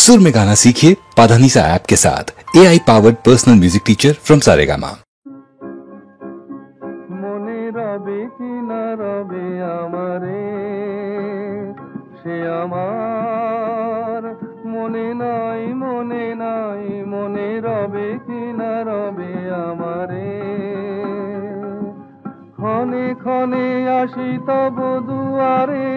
सुर में गाना सीखिए पाधानीसा ऐप के साथ AI powered personal music teacher from Saregama. মনে রবে কি না রবে আমারে, সে আমার মনে নাই, মনে নাই, মনে রবে কি না রবে আমারে। ক্ষণে ক্ষণে আসি তব দুয়ারে,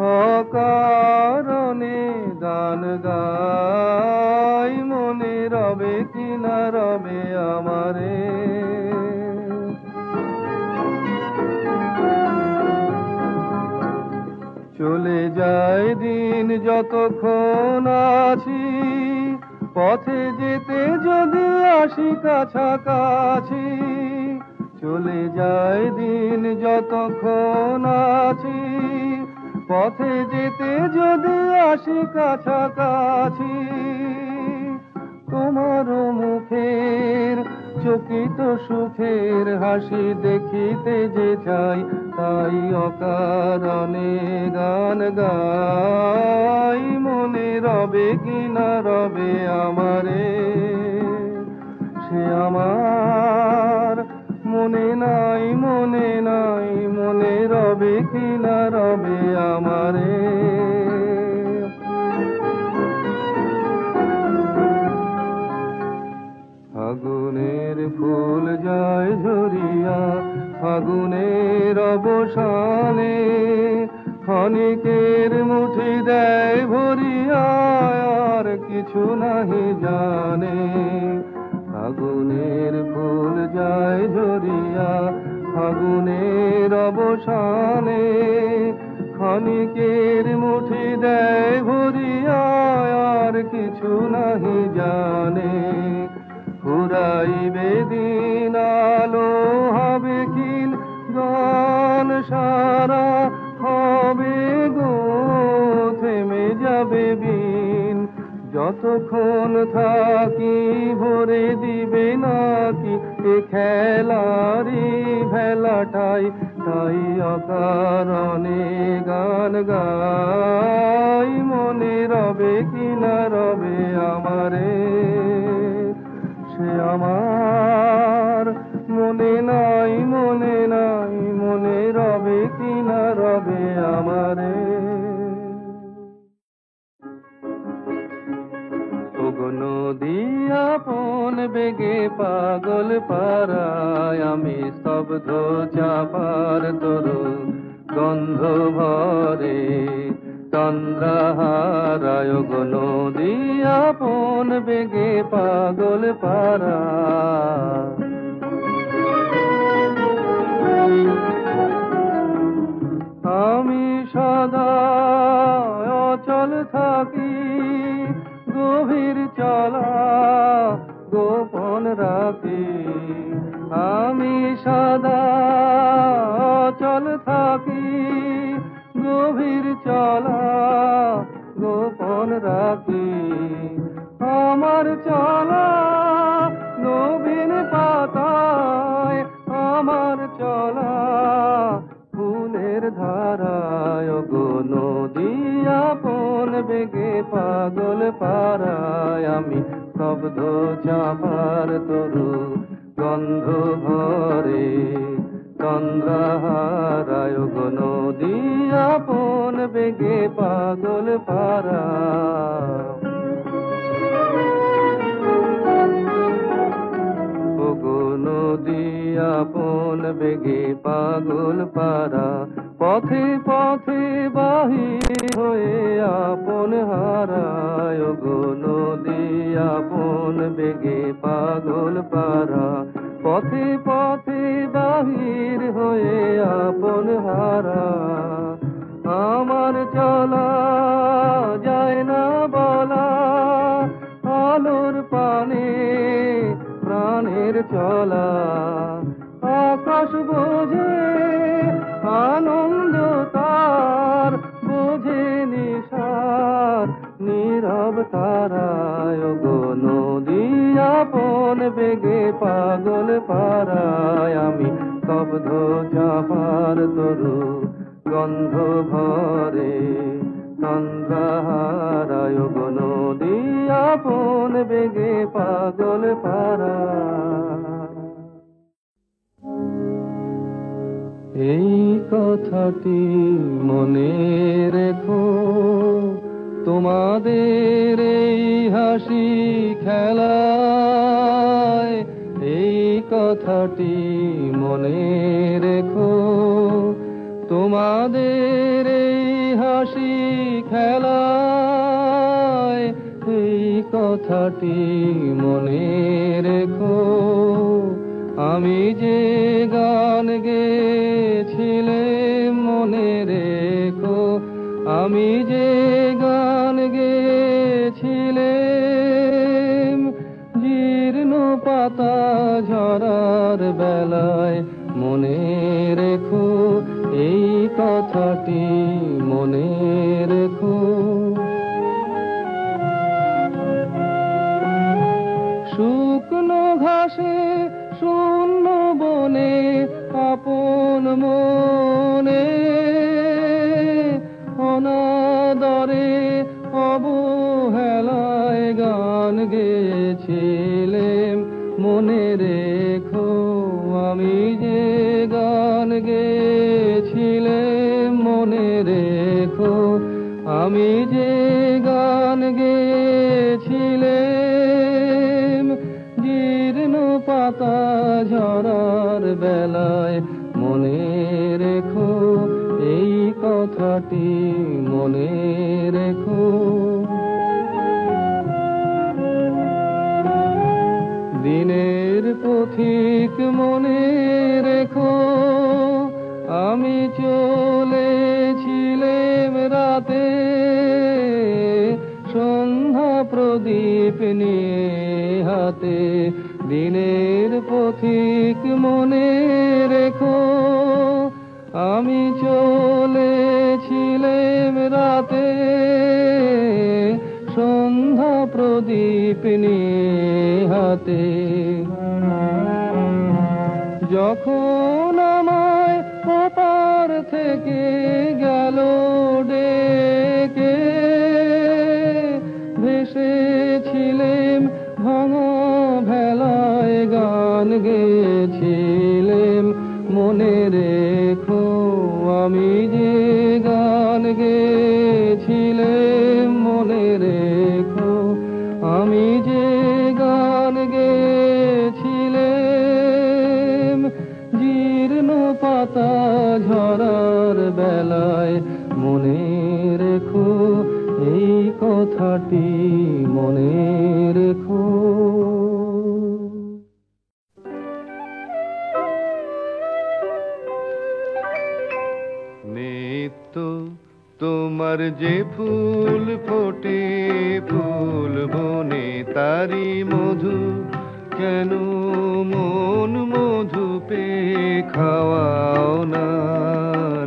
অকারণে গান গাই, মনে রবে কি না রবে আমারে। চলে যায় দিন যতক্ষণ আছি, পথে যেতে যদি আসি কাছাকাছি। চলে যায় দিন যতক্ষণ আছি, পথে যেতে যদি আসি কাছাকাছি। তোমার মুখের চকিত সুখের হাসি দেখিতে যে চাই, তাই অকারণে গান গাই, মনে রবে কি না রবে আমারে। সে আমার মনে নাই, মনে নাই, মনে রবে কি না রবে আমারে। ফাগুনের ফুল যায় ঝরিয়া, ফাগুনের অবসানে ক্ষণিকের মুঠি দেয় ভরিয়া, আর কিছু নাহি জানে। ফাগুনের ফুল যায় ঝরিয়া, ফাগুনের অবসানে ক্ষণিকের মুঠি দেয় ভরিয়া, আর কিছু নাহি জানে। ফুরাইবে দিন আলো হবে কিল, গান সারা হবে গো থেমে যাবে বিন। যতক্ষণ থাকি ভরে দিবে নাকি এ খেলারি ভেলাটাই, তাই অকারণে গান গাই, মনে রবে কি না রবে আমারে। সে আমার মনে নাই, মনে নাই, মনে রবে কি না রবে আমারে। নদী আপন বেগে পাগল পারায়, আমি স্তব্ধ চাপার তরু গন্ধ ভরে চন্দ্রহারায়। গো নদী আপন বেগে পাগল পারায়, আমি সদা অচল থাকি, গভীর চলা গোপন রাখি। আমি সদা অচল থাকি, গভীর চলা গোপন রাখি। আমার চলা নবীন পাতায়, আমার চলা ফুলের ধারায়। গো নদী আপন বেগে পাগল পারায়, আমি স্তব্ধ চাপার তরু গন্ধ ভরে চন্দ্রহারায়। গো নদী আপন বেগে পাগল পারায়। নদী আপন বেগে পাগল পারা, পথে পথে বাহির হয়ে আপন হারায়। গো নদী আপন বেগে পাগল পারা, পথে পথে বাহির হয়ে আপন হারা। আমার চলা যায় না বলা, আলোর পানে প্রাণের চলা। আকাশ বোঝে আনন্দ তার, বোঝে নিশার নীরব তারায়। গো নদী আপন বেগে পাগল পারায়, আমি স্তব্ধ চাপার তরু গন্ধ ভরে চন্দ্রহারায়। গো পাগল পারা। এই কথাটি মনে রেখো, তোমাদের এই হাসি খেলায়, এই কথাটি মনে রেখো, তোমাদের এই হাসি খেলায়, এই কথাটি মনে রেখো। আমি যে গান গেয়েছিলাম মনে রেখো, আমি যে গান গেয়েছিলাম, জীর্ণ পাতা ঝরার বেলায়, মনে রেখো এই কথাটি মনে রেখো। শুকনো ঘাসে শূন্য বনে আপন মনে, অনাদরে অবহেলায় গান গেয়েছিলাম মনে রেখো, আমি যে গান গেয়েছিলাম মনে রেখো, আমি যে গান গেয়েছিলাম, জীর্ণ পাতা ঝরার বেলায়, মনে রেখো এই কথাটি মনে রেখো। দিনের পথিক মনে রেখো, আমি চলেছিলাম রাতে, সন্ধ্যা প্রদীপ নিয়ে হাতে। দিনের পথিক মনে রেখো, আমি চলেছিলাম রাতে, সন্ধ্যা প্রদীপ নিয়ে হাতে। যখন আমায় ওপার থেকে গেল ডেকে, ভেসেছিলাম ভাঙা ভেলায়, গান গেয়েছিলাম মনে রেখো, আমি যে গান গেয়েছিলাম মনে রেখো, আমি যে গান গেয়েছিলাম, জীর্ণ পাতা ঝরার বেলায়, মনে রেখো এই কথাটি মনে রেখো। নিত্য তোমার যে ফুল ফোটে ফুল বনে, তারি মধু কেন মন মধু পেয়ে খাওয়াও না।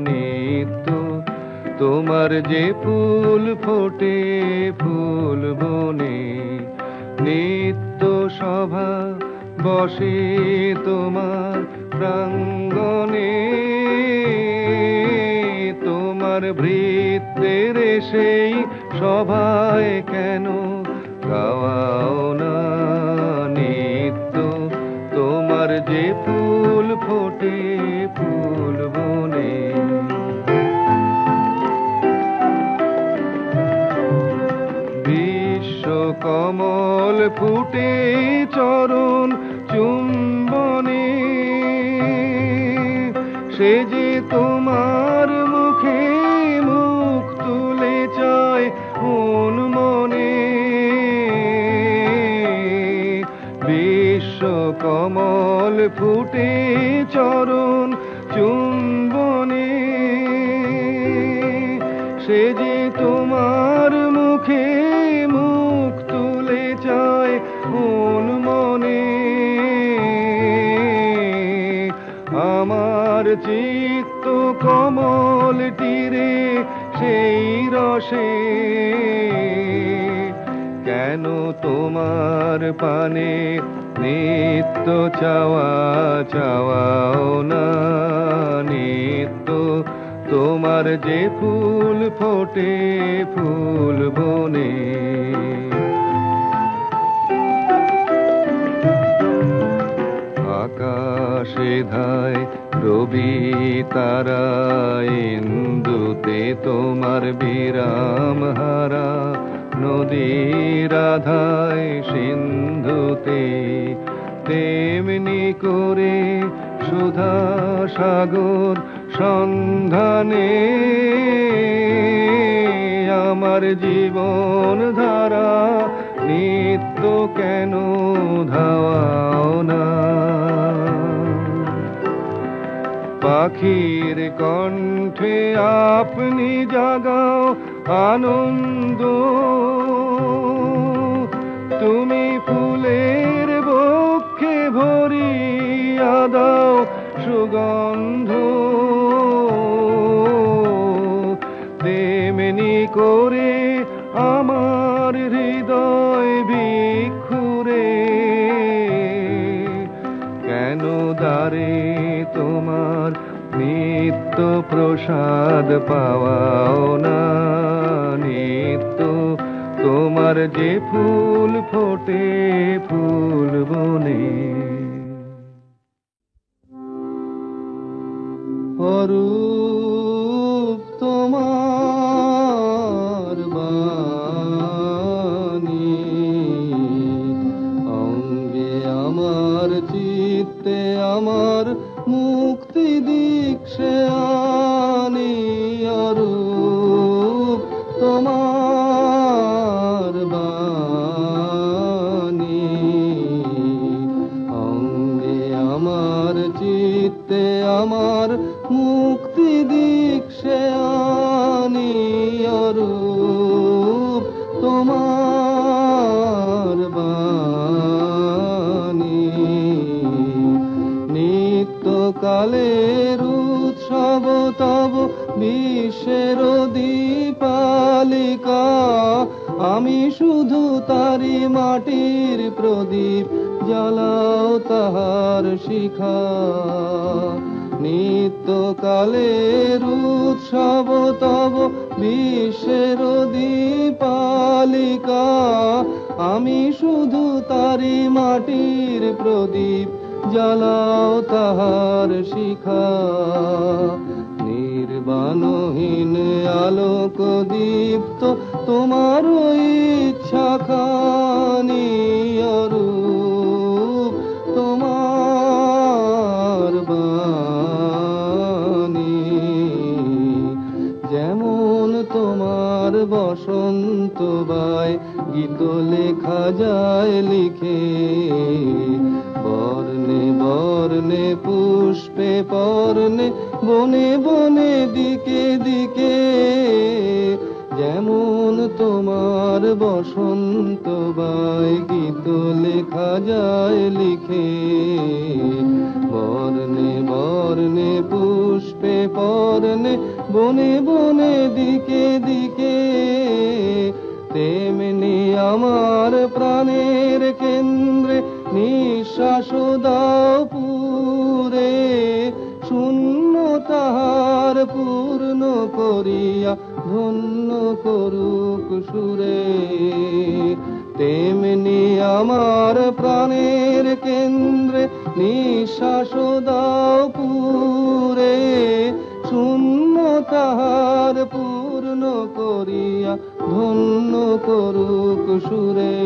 নিত্য তোমার যে ফুল ফোটে ফুল বনে, নিত্য সভা বসে তোমার প্রাঙ্গণে, তোমার ভৃত্যের সেই সভায় কেন গাওয়াও না। নিত্য তোমার যে ফুল ফোটে ফুল বনে, বিশ্ব কমল ফুটে চরণ চুম্বনে, সে যে তোমার মুখে মুখ তুলে চায় মন মনে। বিশ্ব কমল ফুটে চরণ চুম্বনে, সে যে তোমার মুখে মুখ তুলে চায় মন মনে। আমার চিত্ত কমল তীরে সেই রসে, কেন তোমার পানে নিত্য চাওয়া চাওয়াও না। নিত্য তোমার যে ফুল ফোটে ফুল বনে, সেধায় রবি তারা ইন্দুতে তোমার বিরাম হারা নদীর আধায় সিন্ধুতে তেমনি করে সুধা সাগর সন্ধানে আমার জীবন ধারা নিত্য কেন ধাওয়াও না পাখির কণ্ঠে আপনি জাগাও আনন্দ তুমি ফুলের বক্ষে ভরিয়া দাও সুগন্ধ তেমনি করে আমার হৃদয় ভিক্ষুরে কেন দ্বারে তোমার নিত্য প্রসাদ পাওয়াও না নিত্য তোমার যে ফুল ফোটে ফুল বনে অরূপ তোমার বাণী অঙ্গে আমার চিত্তে আমার মুক্তি দীক্ষে আনি অরূপ তোমার বাণী অঙ্গে আমার চিত্তে আমার মুক্তি দীক্ষে আনি অরূপ তোমার বাণী নিত্যকালের উৎসব তব বিশ্বের দীপালিকা আমি শুধু তারি মাটির প্রদীপ জ্বালাও তাহার শিখা নিত্যকালের উৎসব তব বিশ্বের দীপালিকা আমি শুধু তারি মাটির প্রদীপ জ্বালাও তাহার শিখা নির্বাণহীন আলোক দীপ্ত তোমার ইচ্ছা খানি অরূপ তোমার বাণী যেমন তোমার বসন্ত বায় গীত লেখা যায় লিখে বর্ণে বর্ণে পুষ্পে পর্ণে বনে বনে দিকে দিকে যেমন তোমার বসন্ত বায় গীত লেখা যায় লিখে বর্ণে বর্ণে পুষ্পে পর্ণে বনে বনে দিকে দিকে তেমনি আমার প্রাণের কেন্দ্রে নিঃশ্বাস দাও পুরে শূন্য তাহার পূর্ণ করিয়া ধন্য করুক সুরে তেমনি আমার প্রাণের কেন্দ্রে নিঃশ্বাস দাও পুরে শূন্য তাহার পূর্ণ করিয়া ধন্য করুক সুরে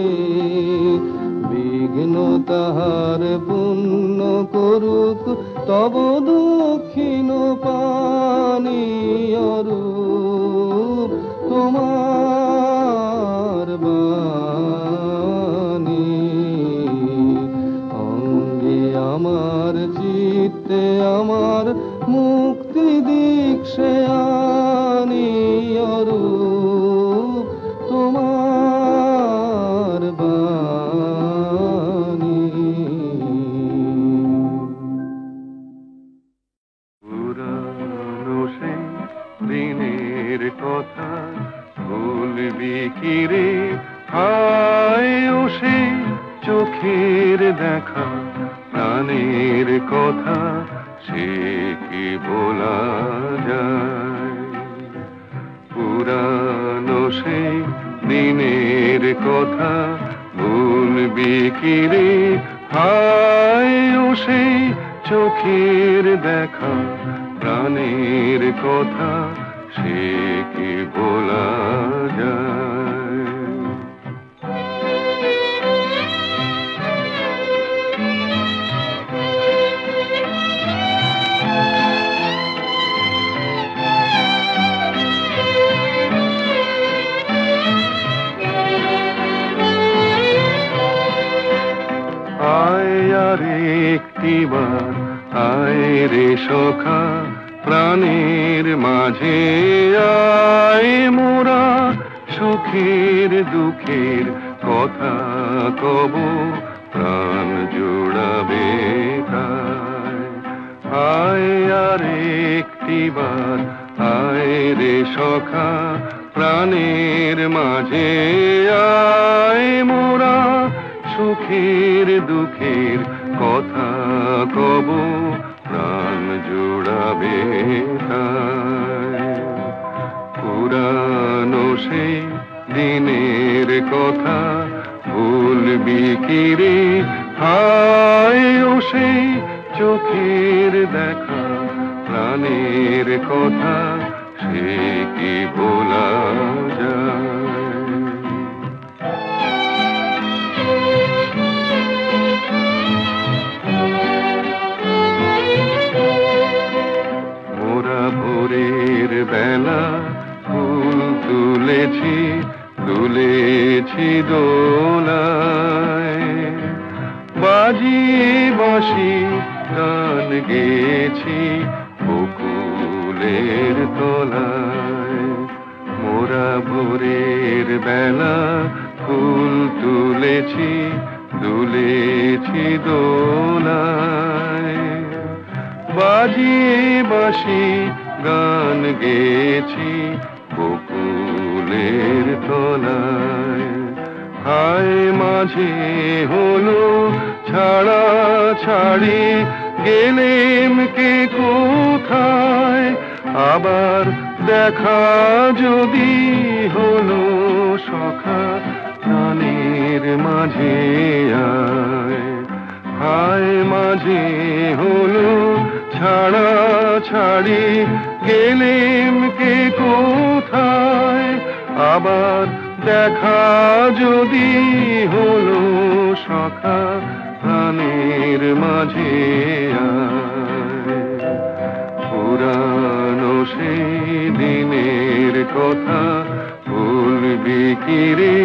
বিঘ্ন তাহার পূর্ণ করুক তব দক্ষিণ পানি অরূপ তোমার বাণী অঙ্গে আমার চিত্তে আমার মুক্তি দীক্ষে আনি অরূপ তোমার বাণী পুরানো সেই দিনের কথা ভুলবি কি রে হায় ও সেই চোখের দেখা প্রাণের কথা সে কি বলা যায় পুরানো সেই দিনের কথা ভুলবি কি রে হায় ও সেই চোখের দেখা প্রাণের কথা সে কি বলা যায়? আয় আর একটিবার আয় রে সখা প্রাণের মাঝে আয় মোরা সুখের দুঃখের কথা কব প্রাণ জোড়াবে তাই। আয় আর একটিবার আয় রে সখা প্রাণের মাঝে আয় মোরা সুখের দুঃখের কথা কব প্রাণ জোড়াবে তাই। পুরানো সেই দিনের কথা ভুলবি কি রে হায় ও সেই চোখের দেখা প্রাণের কথা সে কি ভোলা যায়? মোরা ভোরের বেলা ফুল তুলেছি তুলেছি দোলায়, বাজিয়ে বাঁশি গান গেয়েছি বকুলের তলায়। মোরা ভোরের বেলা ফুল তুলেছি তুলেছি দোলায়, বাজিয়ে বাঁশি গান গেয়েছি বকুলের তলায়। হায় মাঝে হলো ছাড়া ছাড়ি গেলেম কে কোথায়, আবার দেখা যদি হলো সখা প্রাণের মাঝে আয়। হায় মাঝে হলো ছাড়া ছাড়ি গেলেম কে কোথায়, আবার দেখা যদি হলো সখা প্রাণের মাঝে আয়। পুরানো সেই দিনের কথা ভুলবি কি রে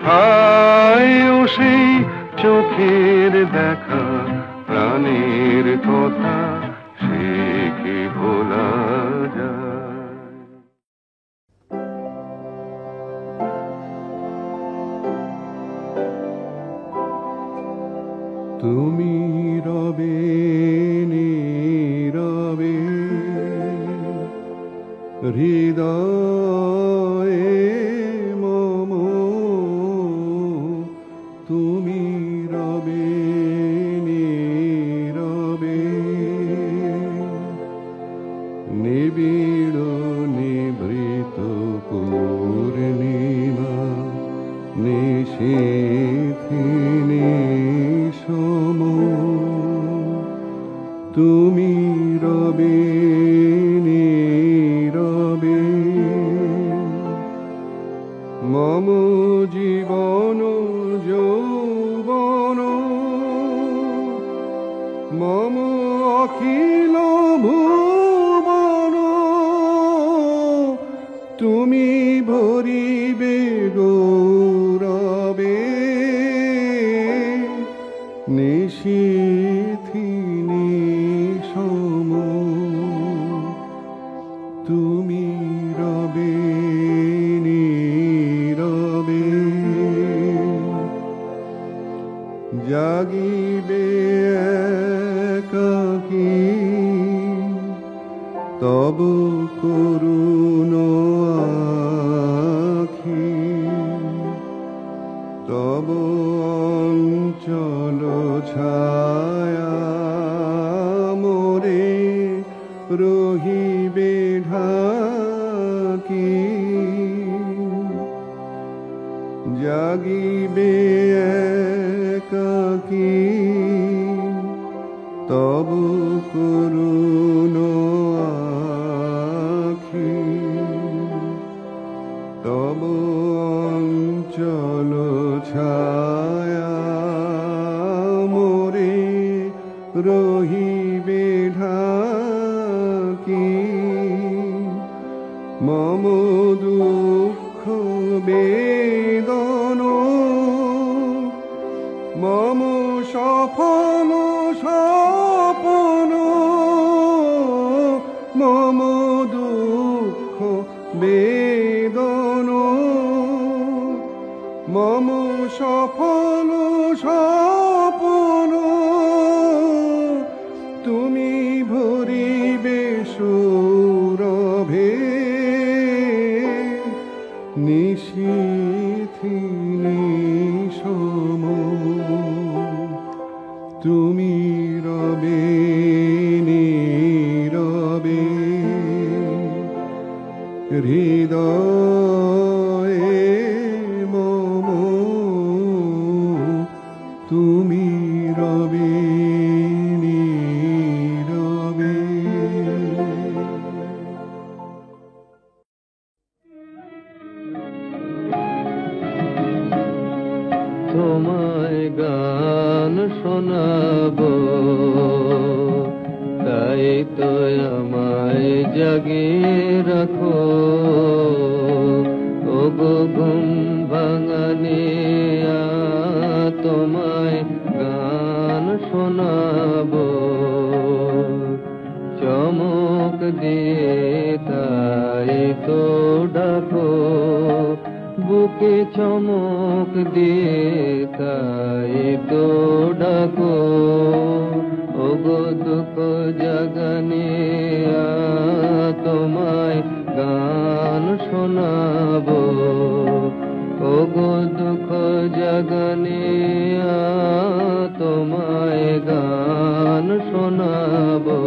হায় ও সেই চোখের দেখা প্রাণের কথা সে কি ভোলা যায়? তুমি রবে নীরবে হৃদয়ে মম, তুমি রবে নীরবে নিবিড় নিভৃত পূর্ণিমা নিশীথিনী সম, তুমি রবে নীরবে মম জীবন যৌবন, মম অখিল ভুবন, তুমি ভরিবে গৌরবে নিশীথিনী সম, তুমি রবে নীরবে জাগিবে একাকী তব করুণ আখি, তব অঞ্চল ছায়া মোরে রহিবে ঢাকি, জাগিবে একাকী তবু করুণ আখি তবু অঞ্চল ছায়া মোরে রহিবে ঢাকি মম দুঃখ বেদন মম সফল স্বপন মম দুঃখ বেদন মম সফল স্বপন তুমি ভরিবে সৌরভে নিশীথি নিশম তুমি রবে নীরবে হৃদয়ে মম তুমি রবে নীরবে। তোমায় গান শোনাবো তাই তো আমায় জাগিয়ে রাখো ওগো ঘুম ভাঙানিয়া তোমায় গান শোনাবো চমক দিয়ে তাই তো ডাকো বুকে চমক দিয়ে তাই তো ডাকো ওগো দুঃখ জাগানিয়া তোমায় গান শোনাবো ওগো দুঃখ জাগানিয়া তোমায় গান শোনাবো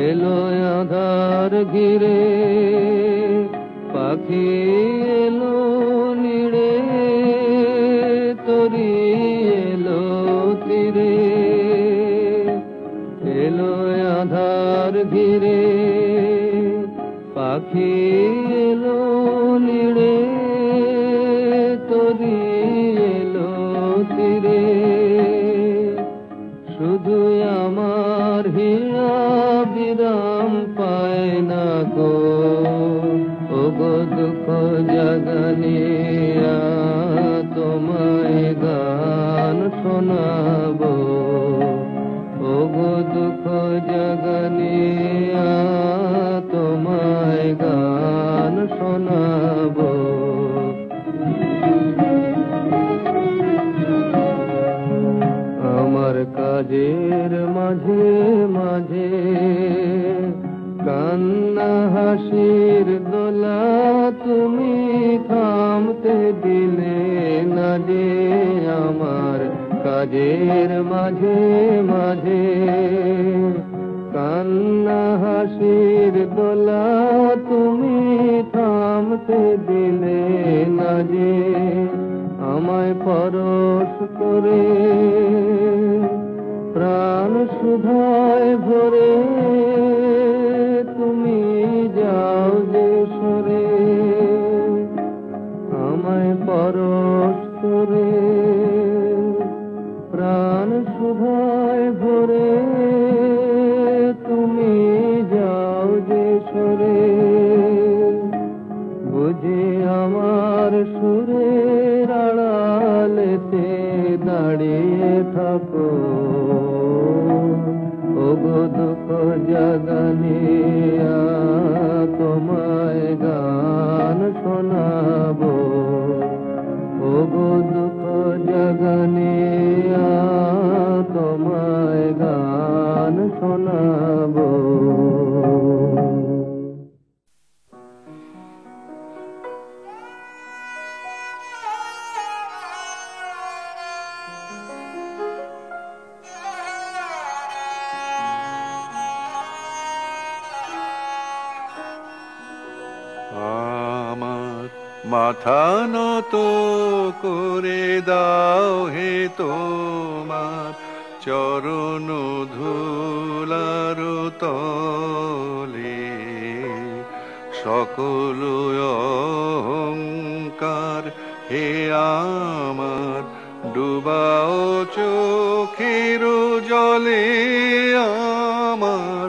এলো আধার ঘিরে পাখি এলো নিড়ে তরি এলো তীরে এলো আধার ঘিরে পাখি এলো নিড়ে তরি এলো তীরে শুধু আমার হিয়া বিরাম পায় না গো ওগো দুঃখ জাগানিয়া তোমায় গান শোনাবো ওগো দুঃখ জাগানিয়া তোমায় গান শোনাবো আমার কাজের মাঝে মাঝে কান্না হাসির দোলা তুমি থামতে দিলে না যে আমার কাজের মাঝে মাঝে কান্না হাসির দোলা তুমি থামতে দিলে না যে আমায় পরশ করে প্রাণ সুধায় ভরে তুমি যাও যে সরে আমায় পরশ করে প্রাণ সুধায় ভরে তুমি যাও যে সরে বুঝি আমার সুরের আড়ালেতে দাঁড়িয়ে থাকো ওগো দুঃখ জাগানিয়া তোমায় গান শোনাবো ওগো দুঃখ জাগানিয়া তোমায় গান শোনাবো আমার মাথা নত করে দাও হে তোমার চরণ ধুলার তলে সকল অহংকার হে আমার ডুবাও চোখের জলে আমার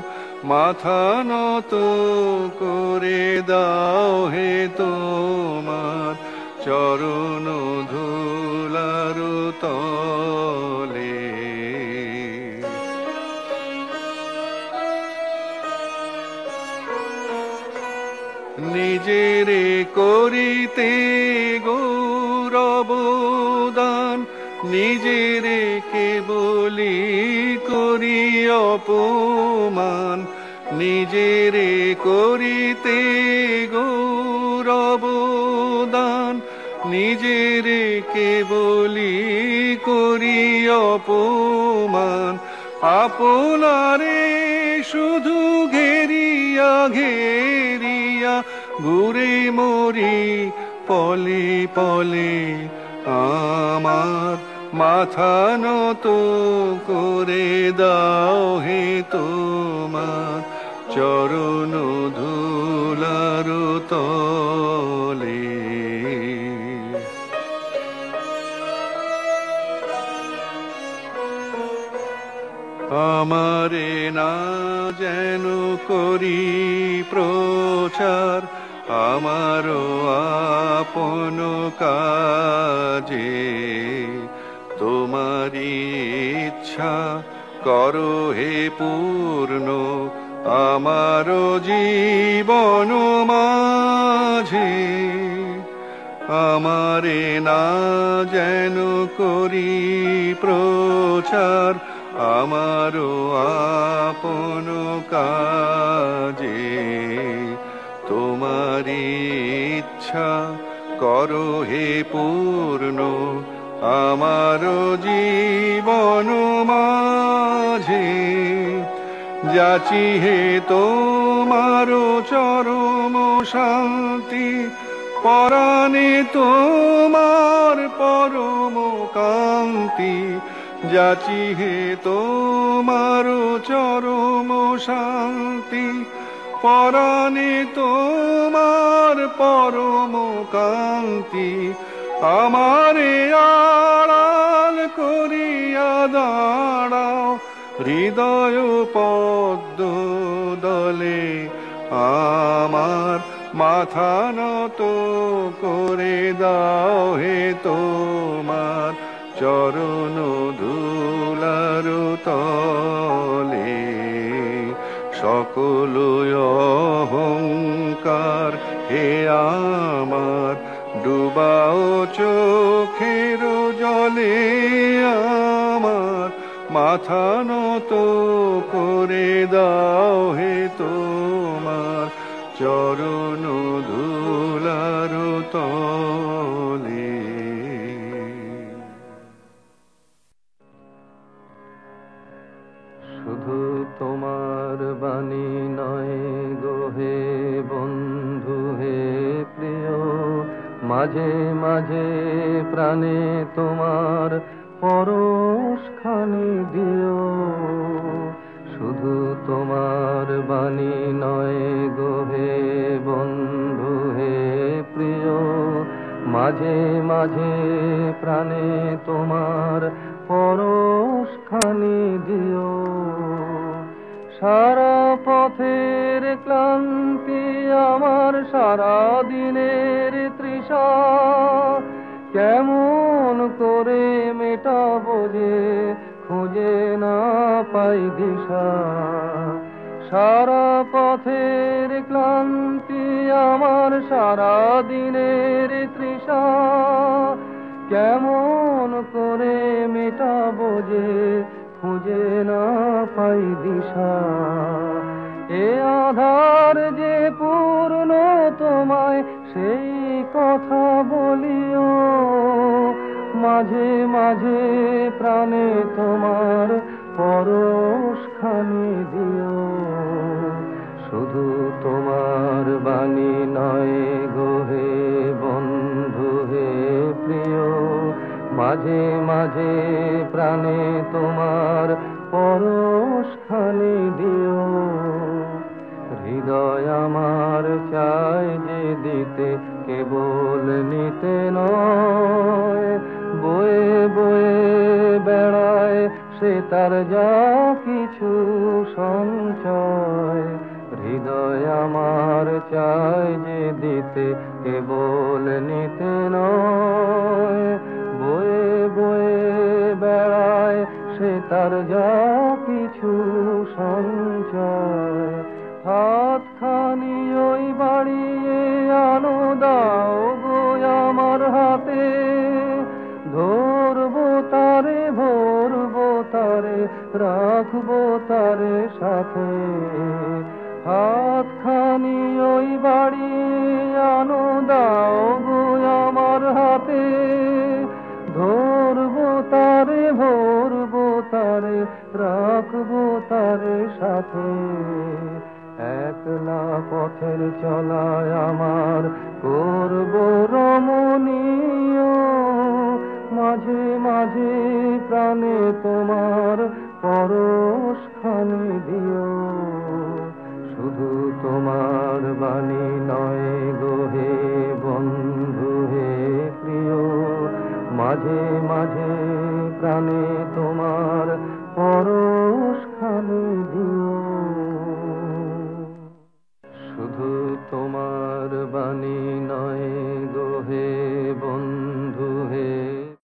মাথা নত করে দাও হে তোমার চরণ ধুলার তলে। নিজেরে করিতে গৌরবদান নিজেরে কেবলি করি অপমান নিজেরে করিতে গৌরবদান নিজেরে কেবলি করি অপমান আপনারে শুধু ঘেরিয়া ঘেরিয়া ঘুরে মরি পলে পলে আমার মাথা নত করে দাও হে তোমার চরণ ধুলার তলে। আমারে না যেন করি প্রচার আমারও আপন কাজে তোমারি ইচ্ছা করো হে পূর্ণ আমারও জীবন মাঝে। আমারে না যেন করি প্রচার আমারও আপন কাজে তোমারি ইচ্ছা করো হে পূর্ণ আমারও জীবন মাঝে। যাচি হে তোমারও চরম শান্তি পরাণে তোমার পরম কান্তি যাচি হে তোমারও চরম শান্তি পরাণে তোমার পরম কান্তি আমারে আড়াল করিয়া দাঁড়াও হৃদয় পদ্ম দলে আমার মাথা নত করে দাও হে তোমার চরণ ধুলার তলে। সকল অহংকার হে আমার ডুবাও চোখের জলে আমার মাথা নত করে দাও হে তোমার চরণ ধুলার তলে। শুধু তোমার বাণী নয় গো হে বন্ধু হে প্রিয় মাঝে মাঝে প্রাণে তোমার পরশখানি দিও। শুধু তোমার বাণী নয় গো হে বন্ধু হে প্রিয় মাঝে মাঝে প্রাণে তোমার পরশখানি দিও। সারা পথের ক্লান্তি আমার সারা দিনের তৃষা কেমন করে মেটাবো যে খুঁজে না পাই দিশা। সারা পথের ক্লান্তি আমার সারা দিনের তৃষা কেমন করে মেটাবো যে খুঁজে না পাই দিশা। এ আধার যে পূর্ণ তোমায় সেই কথা বলিও মাঝে মাঝে প্রাণে তোমার পরশখানি দিও। শুধু তোমার বাণী নয় গো হে বন্ধু হে প্রিয় মাঝে মাঝে প্রাণে তোমার পরশখানি দিও। হৃদয় আমার চায় যে দিতে, কেবল নিতে নয়। বয়ে বয়ে বেড়ায় সে তার যা কিছু সঞ্চয়। হৃদয় আমার চায় যে দিতে, কেবল নিতে নয়। বয়ে বয়ে বেড়ায় সে তার যা কিছু সঞ্চয়। হাতখানি ওই বাড়িয়ে আনো, দাও গো আমার হাতে। ধরবো তারে, ভরবো তারে, রাখবো তারে সাথে। হাতখানি ওই বাড়িয়ে আনো, দাও গো আমার হাতে। ধরবো তারে, ভরবো তারে, রাখবো তারে সাথে। একলা পথের চলায় আমার করবো রমণীয়। মাঝে মাঝে প্রাণে তোমার পরশখানি দিও। শুধু তোমার বাণী নয় গো হে বন্ধু হে প্রিয়। মাঝে মাঝে প্রাণে তোমার পরশ